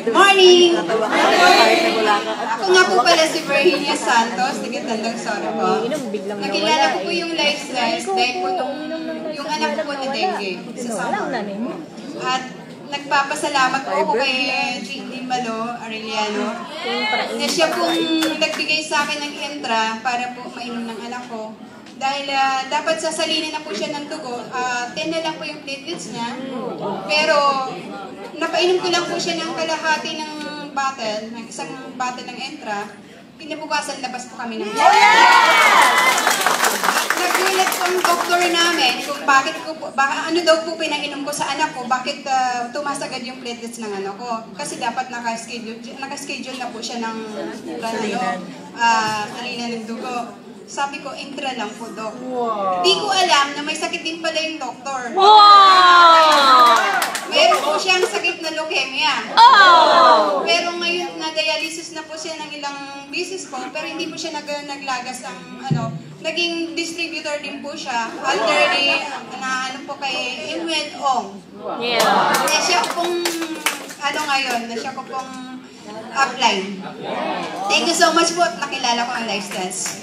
Morning! Ako nga po pala si Virginia Santos, taga-Tandang Soro po. Nakilala ko po yung lifestyle dahil po yung anak ko po na dengue sa summer. At nagpapasalamat po ako kay J.D. Malo Arellano na siya pong nagbigay sa akin ng Entra para po mainom ng anak ko. Dahil dapat sasalinin na po siya ng dugo, 10 na lang po yung platelets niya. Pero napainom ko lang po siya ng kalahati ng bottle, ng isang bottle ng Entra. Kinabukasan labas po kami ng Nagulat po ang doktor namin kung bakit ko po, ano daw po pinainom ko sa anak ko, bakit tumaas agad yung platelets ng anak ko. Kasi dapat naka-schedule na po siya ng salina ng dugo. Sabi ko, Entra lang po, Dok. Hindi ko alam na may sakit din pala yung doktor. Meron po siyang sakit na leukemia. Pero ngayon, na-dialysis na po siya ng ilang beses po, pero hindi po siya naglagas ng naging distributor din po siya under the, kay Emmanuel Ong. Siya pong, ngayon, siya ko pong upline. Thank you so much po at nakilala ko ang lifestyles.